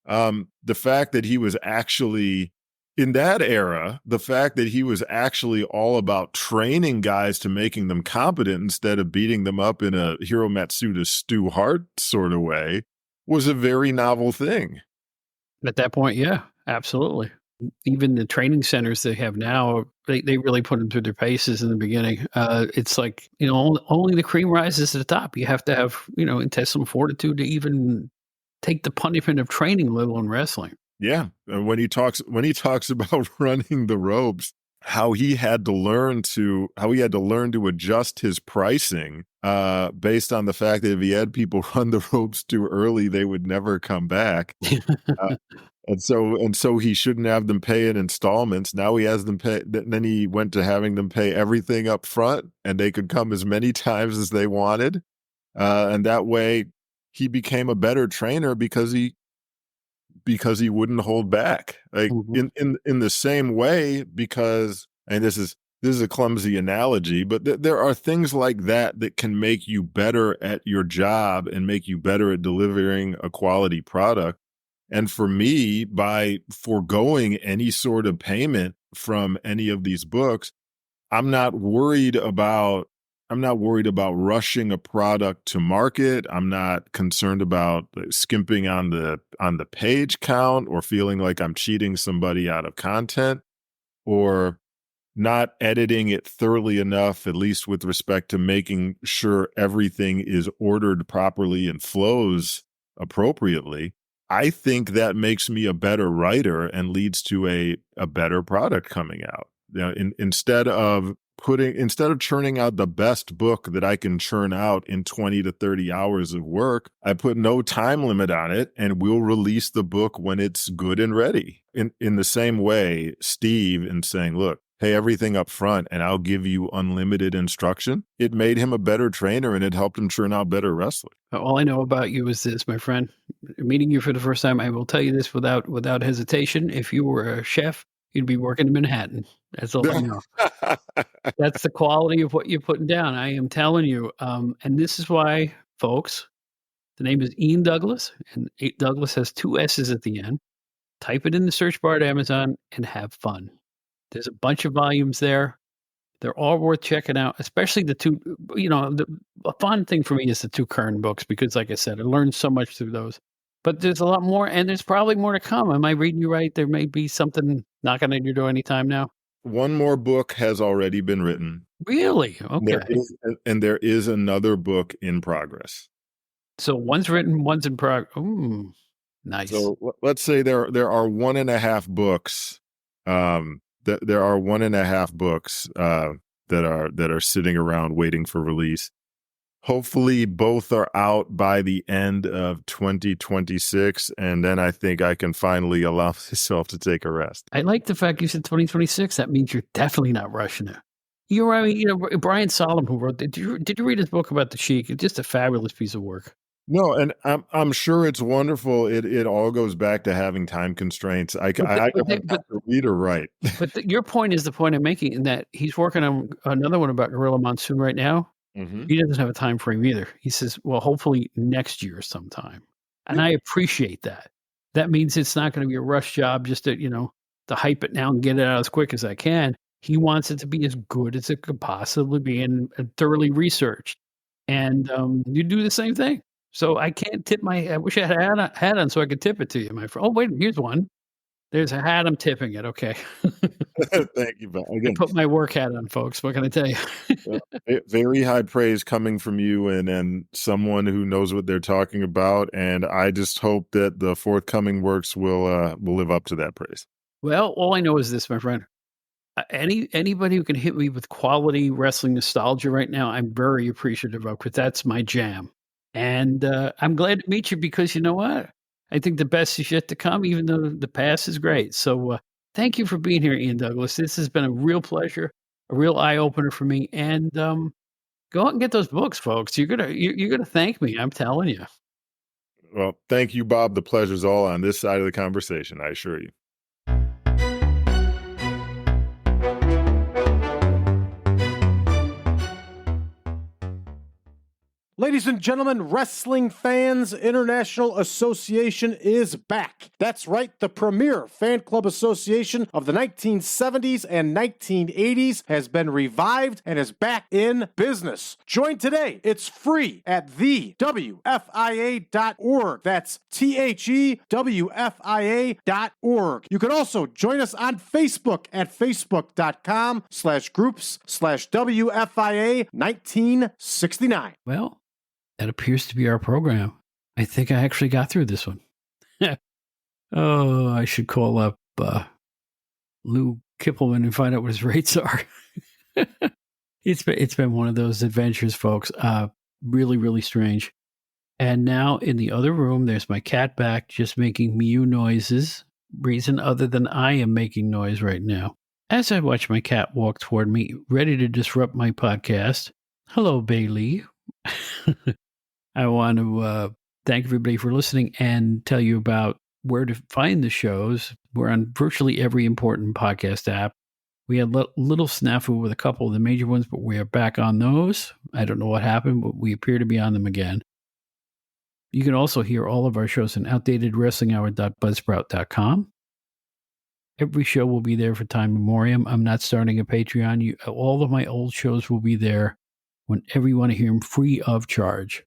the fact that he was actually in that era, the fact that he was actually all about training guys to making them competent instead of beating them up in a Hiro Matsuda Stu Hart sort of way was a very novel thing. At that point, yeah, absolutely. Even the training centers they have now, they really put them through their paces in the beginning. It's like, only the cream rises to the top. You have to have, intestinal fortitude to even take the punishment of training, let alone wrestling. Yeah, and when he talks about running the ropes, how he had to learn to adjust his pricing based on the fact that if he had people run the ropes too early, they would never come back. And so he shouldn't have them pay in installments. Now he has them pay. Then he went to having them pay everything up front, and they could come as many times as they wanted. And that way, he became a better trainer because he wouldn't hold back. Like in the same way, because, and this is a clumsy analogy, but there are things like that can make you better at your job and make you better at delivering a quality product. And for me, by foregoing any sort of payment from any of these books, I'm not worried about rushing a product to market. I'm not concerned about skimping on the page count or feeling like I'm cheating somebody out of content or not editing it thoroughly enough, at least with respect to making sure everything is ordered properly and flows appropriately. I think that makes me a better writer and leads to a better product coming out. Instead of churning out the best book that I can churn out in 20 to 30 hours of work, I put no time limit on it and we'll release the book when it's good and ready. In the same way, Steve, in saying, look, pay everything up front and I'll give you unlimited instruction, it made him a better trainer and it helped him churn out better wrestlers. All I know about you is this, my friend. Meeting you for the first time, I will tell you this without hesitation. If you were a chef, you'd be working in Manhattan. That's all I know. That's the quality of what you're putting down. I am telling you. And this is why, folks, the name is Ian Douglas, and Douglas has 2 S's at the end. Type it in the search bar at Amazon and have fun. There's a bunch of volumes there. They're all worth checking out, especially the 2, a fun thing for me is the 2 Keirn books, because like I said, I learned so much through those. But there's a lot more, and there's probably more to come. Am I reading you right? There may be something knocking on your door anytime now. One more book has already been written. Really? Okay. There is another book in progress. So one's written, one's in progress. Ooh, nice. So let's say there are 1.5 books. There are 1.5 books that are sitting around waiting for release. Hopefully both are out by the end of 2026, and then I think I can finally allow myself to take a rest. I like the fact you said 2026. That means you're definitely not rushing it. Brian Solomon, who wrote, did you read his book about the Sheik? It's just a fabulous piece of work. No, and I'm sure it's wonderful. It all goes back to having time constraints. I don't have to read or write. But your point is the point I'm making, in that he's working on another one about Gorilla Monsoon right now. He doesn't have a time frame either. He says, well, hopefully next year sometime. And I appreciate that. That means it's not going to be a rush job just to, to hype it now and get it out as quick as I can. He wants it to be as good as it could possibly be and thoroughly researched. And you do the same thing. So I can't tip I wish I had a hat on so I could tip it to you, my friend. Oh, wait, here's one. There's a hat. I'm tipping it. Okay. Thank you, Bob. I Again, put my work hat on, folks. What can I tell you? very high praise coming from you and someone who knows what they're talking about. And I just hope that the forthcoming works will live up to that praise. Well, all I know is this, my friend. Anybody who can hit me with quality wrestling nostalgia right now, I'm very appreciative of, because that's my jam. And I'm glad to meet you, because you know what? I think the best is yet to come, even though the past is great. So thank you for being here, Ian Douglas. This has been a real pleasure, a real eye opener for me. And go out and get those books, folks. You're gonna thank me. I'm telling you. Well, thank you, Bob. The pleasure's all on this side of the conversation, I assure you. Ladies and gentlemen, Wrestling Fans International Association is back. That's right, the premier fan club association of the 1970s and 1980s has been revived and is back in business. Join today. It's free at thewfia.org. That's thewfia.org. You can also join us on Facebook at facebook.com/groups/WFIA 1969. Well, that appears to be our program. I think I actually got through this one. Oh, I should call up Lou Kippelman and find out what his rates are. It's been one of those adventures, folks. Really, really strange. And now in the other room, there's my cat back, just making mew noises. Reason other than I am making noise right now. As I watch my cat walk toward me, ready to disrupt my podcast. Hello, Bailey. I want to thank everybody for listening and tell you about where to find the shows. We're on virtually every important podcast app. We had little snafu with a couple of the major ones, but we are back on those. I don't know what happened, but we appear to be on them again. You can also hear all of our shows in outdatedwrestlinghour.buzzsprout.com. Every show will be there for time memoriam. I'm not starting a Patreon. All of my old shows will be there whenever you want to hear them, free of charge.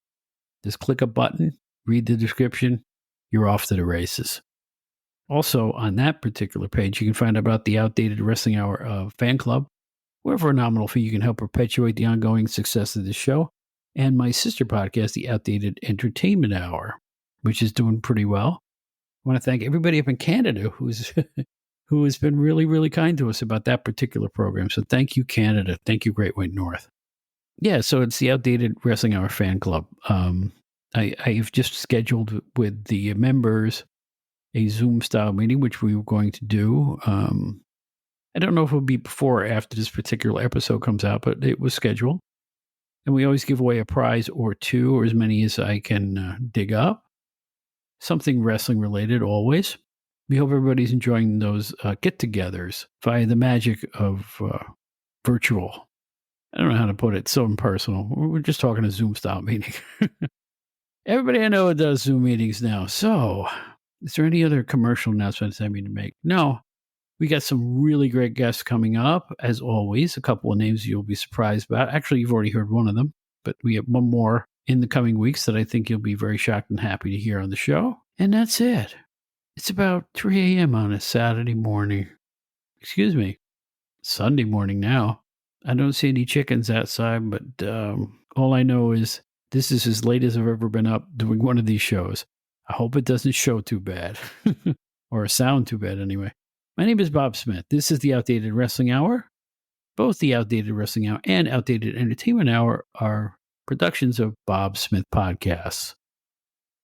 Just click a button, read the description, you're off to the races. Also, on that particular page, you can find out about the Outdated Wrestling Hour fan club, where for a nominal fee you can help perpetuate the ongoing success of the show, and my sister podcast, the Outdated Entertainment Hour, which is doing pretty well. I want to thank everybody up in Canada who has been really, really kind to us about that particular program. So thank you, Canada. Thank you, Great White North. Yeah, so it's the Outdated Wrestling Hour fan club. I've just scheduled with the members a Zoom-style meeting, which we were going to do. I don't know if it'll be before or after this particular episode comes out, but it was scheduled. And we always give away a prize or two, or as many as I can dig up. Something wrestling-related, always. We hope everybody's enjoying those get-togethers via the magic of virtual. I don't know how to put it. So impersonal. We're just talking a Zoom-style meeting. Everybody I know does Zoom meetings now. So, is there any other commercial announcements I need to make? No. We got some really great guests coming up, as always. A couple of names you'll be surprised about. Actually, you've already heard one of them, but we have one more in the coming weeks that I think you'll be very shocked and happy to hear on the show. And that's it. It's about 3 a.m. on a Saturday morning. Excuse me, Sunday morning now. I don't see any chickens outside, but all I know is this is as late as I've ever been up doing one of these shows. I hope it doesn't show too bad, or sound too bad anyway. My name is Bob Smith. This is the Outdated Wrestling Hour. Both the Outdated Wrestling Hour and Outdated Entertainment Hour are productions of Bob Smith Podcasts.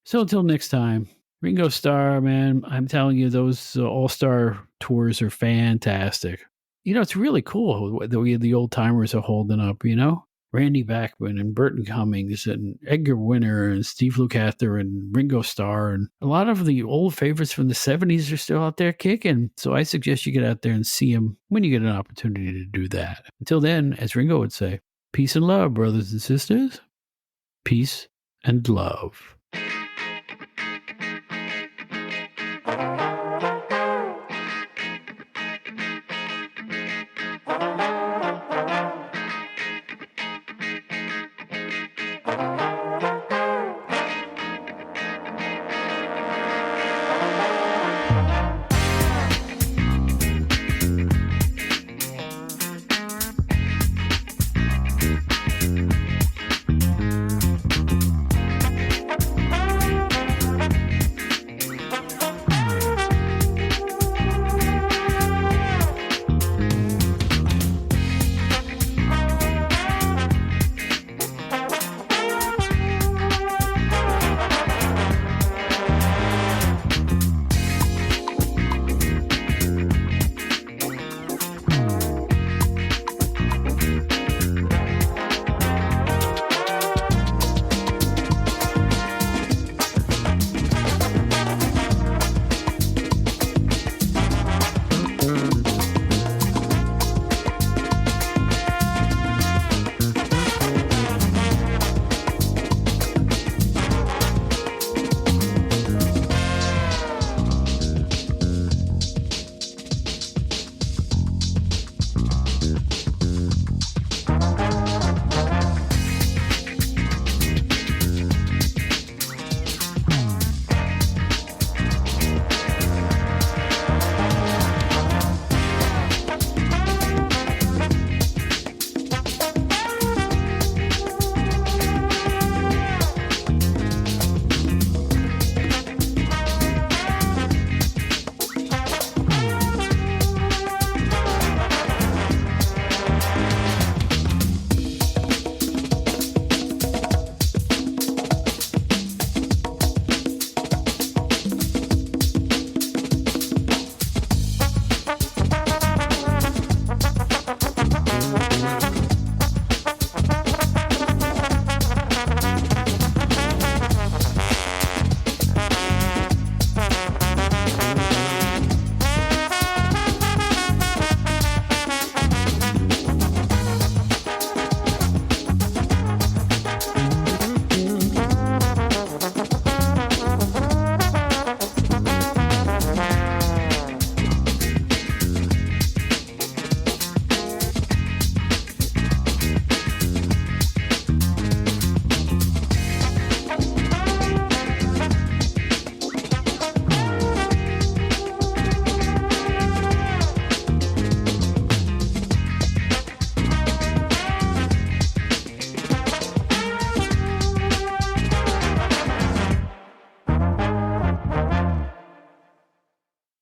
So until next time, Ringo Starr, man, I'm telling you, those all-star tours are fantastic. You know, it's really cool the way the old timers are holding up, you know? Randy Bachman and Burton Cummings and Edgar Winter and Steve Lukather and Ringo Starr. And a lot of the old favorites from the 70s are still out there kicking. So I suggest you get out there and see them when you get an opportunity to do that. Until then, as Ringo would say, peace and love, brothers and sisters. Peace and love.